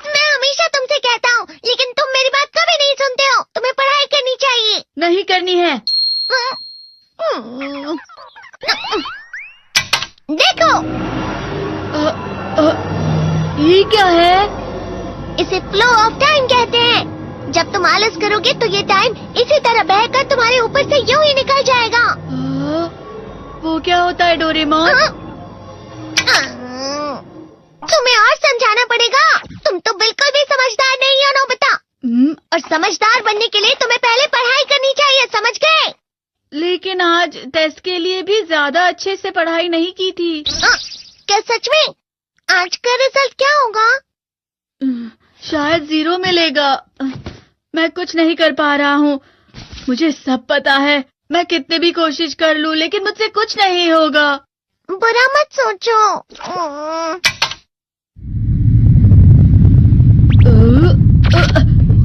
मैं हमेशा तुमसे कहता हूँ, लेकिन तुम मेरी बात कभी नहीं सुनते हो। तुम्हें पढ़ाई करनी चाहिए। नहीं करनी है। देखो, ये क्या है? इसे फ्लो ऑफ टाइम कहते हैं। जब तुम आलस करोगे तो ये टाइम इसी तरह बहकर तुम्हारे ऊपर से यूं ही निकल जाएगा। वो क्या होता है डोरेमोन? तुम्हें और समझाना पड़ेगा। तुम तो बिल्कुल भी समझदार नहीं हो नोबिता। और समझदार बनने के लिए तुम्हें पहले पढ़ाई करनी चाहिए, समझ गए? लेकिन आज टेस्ट के लिए भी ज्यादा अच्छे से पढ़ाई नहीं की थी। क्या सच में? आज का रिजल्ट क्या होगा? शायद 0 मिलेगा। मैं कुछ नहीं कर पा रहा हूँ। मुझे सब पता है। मैं कितनी भी कोशिश कर लूँ, लेकिन मुझसे कुछ नहीं होगा। बुरा मत सोचो।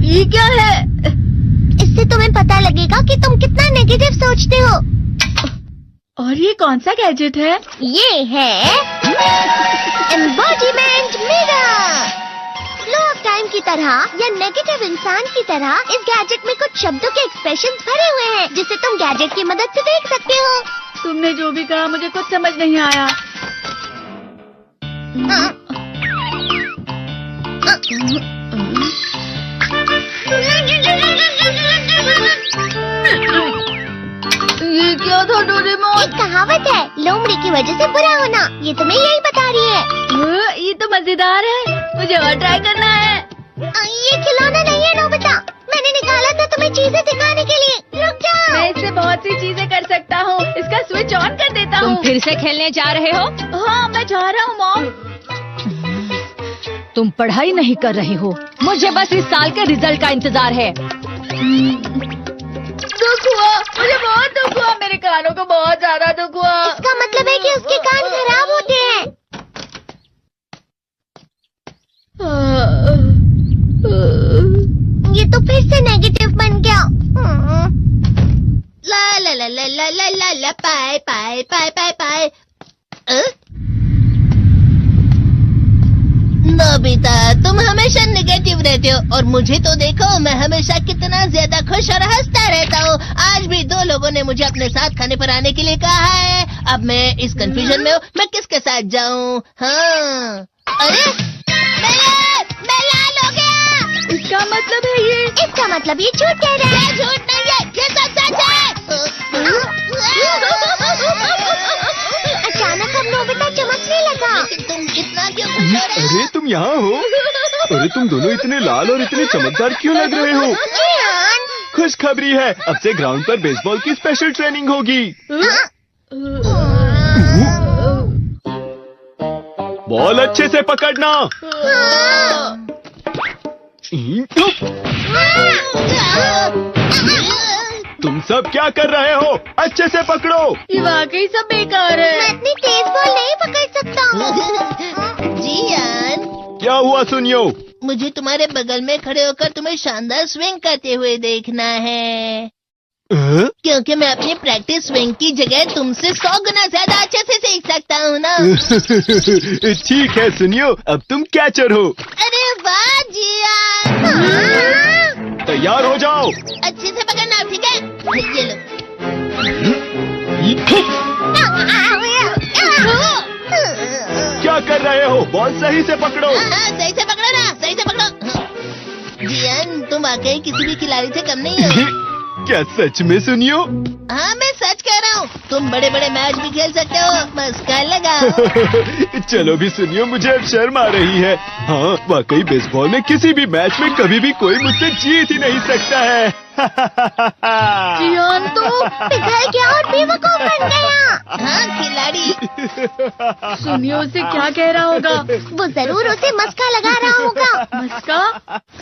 ये क्या है? इससे तुम्हें पता लगेगा कि तुम कितना नेगेटिव सोचते हो। और ये कौन सा गैजेट है? ये है embodiment mirror. Flow of time की तरह या नेगेटिव इंसान की तरह इस गैजेट में कुछ शब्दों के एक्सप्रेशंस भरे हुए हैं, जिसे तुम गैजेट की मदद से देख सकते हो। तुमने जो भी कहा मुझे कुछ समझ नहीं आया। ये क्या था डोरेमोन? एक कहावत है, लोमड़ी की वजह से बुरा होना। ये तुम्हें यही बता रही है। ये तो मजेदार है। मुझे और ट्राई करना है। ये खिलौना नहीं है नोबिता। मैंने निकाला था तुम्हें चीजें दिखाने के लिए। रुक जाओ। मैं इससे बहुत सी चीजें कर सकता हूँ। इसका स्विच ऑन कर देता हूँ। तुम फिर से खेलने जा रहे हो? हाँ, मैं जा रहा हूँ मॉम। तुम पढ़ाई नहीं कर रही हो। मुझे बस इस साल के रिजल्ट का इंतजार है। दुख हुआ, मुझे बहुत दुख हुआ। मेरे कानों को बहुत ज्यादा दुख हुआ। इसका मतलब है कि उसके कान खराब होते हैं। ये तो फिर से नेगेटिव बन गया। ला ला ला ला ला ला ला ला पाए पाए पाए पाए पाए। नोबिता, तुम हमेशा नेगेटिव रहते हो और मुझे तो देखो, मैं हमेशा कितना ज्यादा खुश और हंसता रहता हूँ। आज भी 2 लोगों ने मुझे अपने साथ खाने पर आने के लिए कहा है। अब मैं इस कंफ्यूजन में हूँ, मैं किसके साथ जाऊँ? हाँ, अरे मैं लाल हो गया। इसका मतलब है ये? इसका मतलब ये झूठ कह रहा है। झूठ नहीं है, ये सच है। अचानक हम नोबिता चमकने लगा। तुम इतना क्यों खुश हो रहे हो? अरे तुम यहाँ हो? अरे तुम दोनों इतने लाल और इतने चमकदार क्यों लग रहे हो? खुशखबरी है, अब से ग्राउंड पर बेसबॉल की स्पेशल ट्रेनिंग होगी। बॉल अच्छे से पकड़ना। तुम सब क्या कर रहे हो? अच्छे से पकड़ो। ये वाकई सब बेकार है। मैं इतनी तेज बॉल नहीं पकड़ सकता हूँ। जियान, क्या हुआ सुनियो? मुझे तुम्हारे बगल में खड़े होकर तुम्हें शानदार स्विंग करते हुए देखना है। क्योंकि मैं अपनी प्रैक्टिस स्विंग की जगह तुमसे 100 गुना ज्यादा अच्छे से सीख सकता हूँ ना। ठीक है सुनियो, अब तुम कैचर हो। अरे वाह जियान। तैयार हो जाओ। अच्छे से पकड़ना, ठीक है? ये लो। क्या कर रहे हो? बॉल सही से पकड़ो। सही से पकड़ो ना, सही से पकड़ो। जियान, तुम वाकई किसी भी खिलाड़ी से कम नहीं हो। क्या सच में सुनियो? हाँ, मैं सच कह रहा हूँ। तुम बड़े बड़े मैच भी खेल सकते हो। मस्का लगाओ। चलो भी सुनियो, मुझे अब शर्म आ रही है। हाँ, वाकई बेसबॉल में किसी भी मैच में कभी भी कोई मुझसे जीत ही नहीं सकता है। जियान तो पिघल गया और बेवकूफ बन गया। हाँ, खिलाड़ी। सुनियो उसे क्या कह रहा होगा? वो जरूर उसे मस्का लगा रहा होगा। मस्का?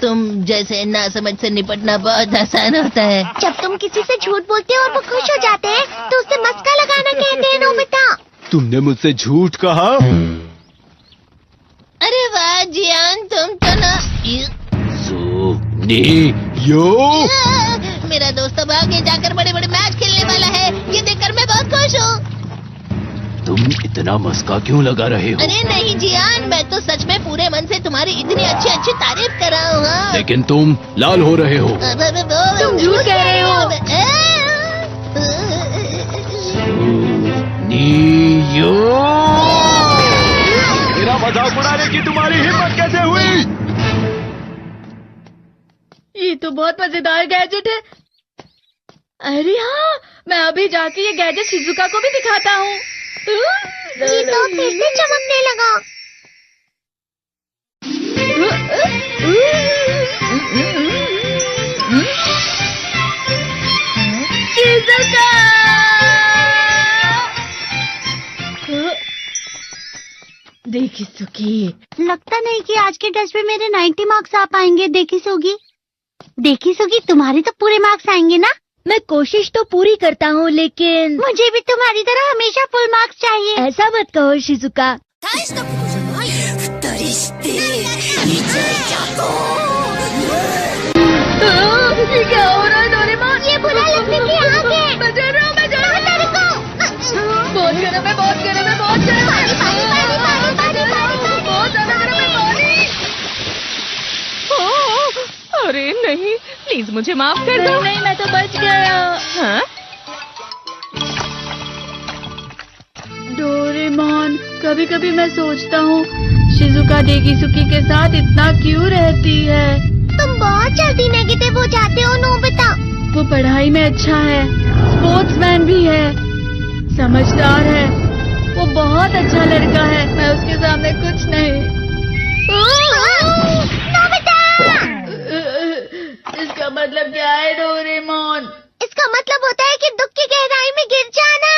तुम जैसे नासमझ से निपटना बहुत आसान होता है। जब तुम किसी से झूठ बोलते हो और वो खुश हो जाते हैं, तो उसे मस्का लगाना कहते हैं नोबिता। तुमने मुझसे झूठ कहा? अरे वाह जियान, तुम तो ना। यो मेरा दोस्त अब आगे जाकर बड़े बड़े मैच खेलने वाला है। ये देखकर मैं बहुत खुश हूँ। तुम इतना मस्का क्यों लगा रहे हो? अरे नहीं जियान, मैं तो सच में पूरे मन से तुम्हारी इतनी अच्छी अच्छी तारीफ कर रहा हूँ। हाँ। लेकिन तुम लाल हो रहे हो। तुम झूठ कह रहे हो। मेरा मजाक उड़ाने की तुम्हारी हिम्मत कैसे हुई? ये तो बहुत मजेदार गैजेट है। अरे हाँ, मैं अभी जाके ये गैजेट शिजुका को भी दिखाता हूँ। ये तो फिर से चमकने लगा। शिजुका! देखी सुकी, लगता नहीं कि आज के टेस्ट में मेरे 90 मार्क्स आ पाएंगे। देखी सोगी तुम्हारे तो पूरे मार्क्स आएंगे ना? मैं कोशिश तो पूरी करता हूँ, लेकिन मुझे भी तुम्हारी तरह हमेशा फुल मार्क्स चाहिए। ऐसा मत कहो शिजुका। ये क्या हो रहा है डोरेमोन? ये बुरा लगने की आग है। मैं डर रहा हूँ, मैं डर रहा हूँ। तेरे को बहुत गर्म है, बहुत गर्म है, बहुत गर्म है। पानी। बहुत ज्यादा गर्म है पानी। अरे नहीं, प्लीज मुझे माफ कर दो। नहीं, मैं तो बच गया। हाँ? डोरेमोन, कभी कभी मैं सोचता हूँ शिजुका डेगिसुकी के साथ इतना क्यों रहती है। तुम बहुत जल्दी नेगेटिव हो जाते हो नोबिता। वो पढ़ाई में अच्छा है, स्पोर्ट्समैन भी है, समझदार है, वो बहुत अच्छा लड़का है। मैं उसके सामने कुछ नहीं। नोबिता! इसका मतलब क्या है डोरेमोन? इसका मतलब होता है कि दुख की गहराई में गिर जाना।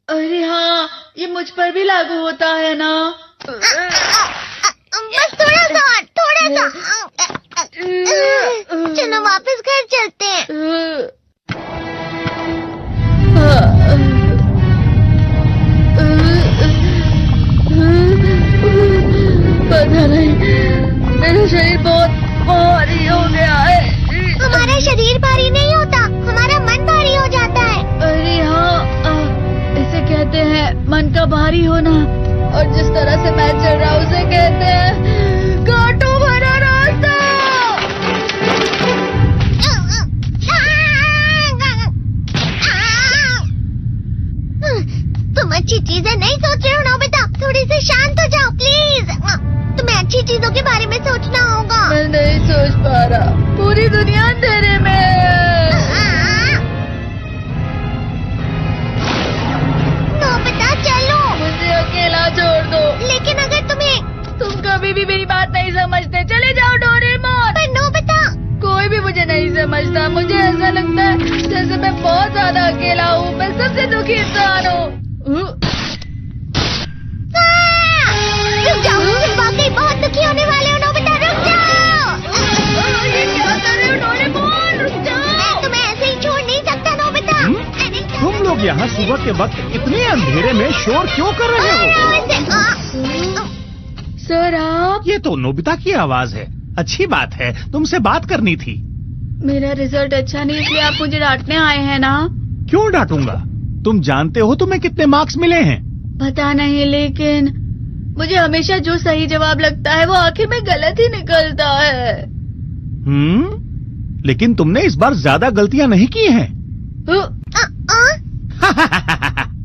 अरे हाँ, ये मुझ पर भी लागू होता है ना। बस थोड़ा सा। चलो वापस घर चलते हैं। पता नहीं, मेरा शरीर बहुत भारी हो गया है। हमारा शरीर भारी नहीं होता, हमारा मन भारी हो जाता है। अरे हाँ, इसे कहते हैं मन का भारी होना। और जिस तरह से मैं चल रहा हूँ उसे कहते हैं कांटों भरा रास्ता। तुम अच्छी चीजें नहीं सोच रहे हो नोबिता। थोड़ी सी शांत हो जाओ प्लीज। तुम्हें अच्छी चीजों के बारे में सोचना होगा। मैं नहीं सोच पा रहा, पूरी दुनिया अंधेरे में है। नोबिता चलो। मुझे अकेला छोड़ दो। लेकिन अगर तुम कभी भी मेरी बात नहीं समझते। चले जाओ डोरेमोन। पर नोबिता। कोई भी मुझे नहीं समझता। मुझे ऐसा लगता है जैसे मैं बहुत ज्यादा अकेला हूँ। मैं सबसे दुखी इंसान हूँ। रुक जाओ, तुम वाकई बहुत दुखी होने वाले हो नोबिता। रुक जाओ। ये क्या कर रहे हो डोरेमोन? रुक जाओ। मैं तुम्हें ऐसे ही छोड़ नहीं सकता नोबिता। तुम लोग यहाँ सुबह के वक्त इतने अंधेरे में शोर क्यों कर रहे हो? सर आप? ये तो नोबिता की आवाज है। अच्छी बात है, तुमसे बात करनी थी। मेरा रिजल्ट अच्छा नहीं, इसलिए आप मुझे डांटने आए हैं ना? क्यों डांटूंगा? तुम जानते हो तुम्हें कितने मार्क्स मिले हैं? पता नहीं, लेकिन मुझे हमेशा जो सही जवाब लगता है वो आखिर में गलत ही निकलता है। लेकिन तुमने इस बार ज्यादा गलतियां नहीं की हैं।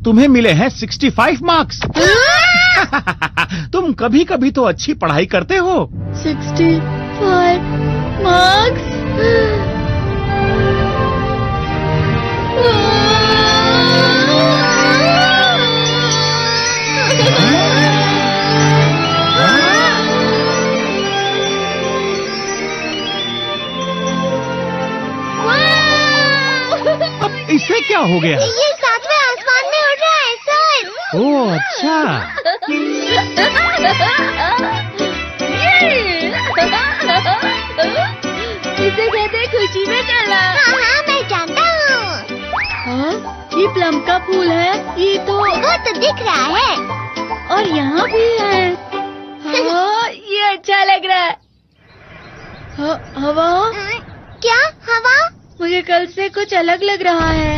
तुम्हें मिले हैं 65 मार्क्स। तुम कभी कभी तो अच्छी पढ़ाई करते हो। 65 मार्क्स? अब इससे क्या हो गया? ये सातवें आसमान में उड़ रहा है सर। ओह अच्छा। इसे कहते हैं खुशी में चलना। हाँ मैं जानता हूँ। हाँ, ये प्लम का फूल है। ये तो वो तो दिख रहा है। और यहाँ भी है। हाँ, ये अच्छा लग रहा है। हवा? क्या हवा? मुझे कल से कुछ अलग लग रहा है।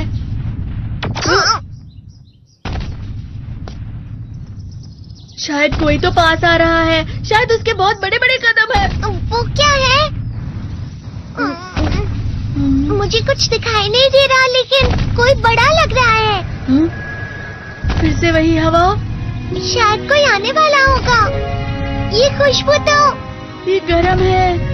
शायद कोई तो पास आ रहा है। शायद उसके बहुत बड़े बड़े कदम है। वो क्या है? मुझे कुछ दिखाई नहीं दे रहा, लेकिन कोई बड़ा लग रहा है। फिर से वही हवा। शायद कोई आने वाला होगा। ये खुशबू तो ये गर्म है।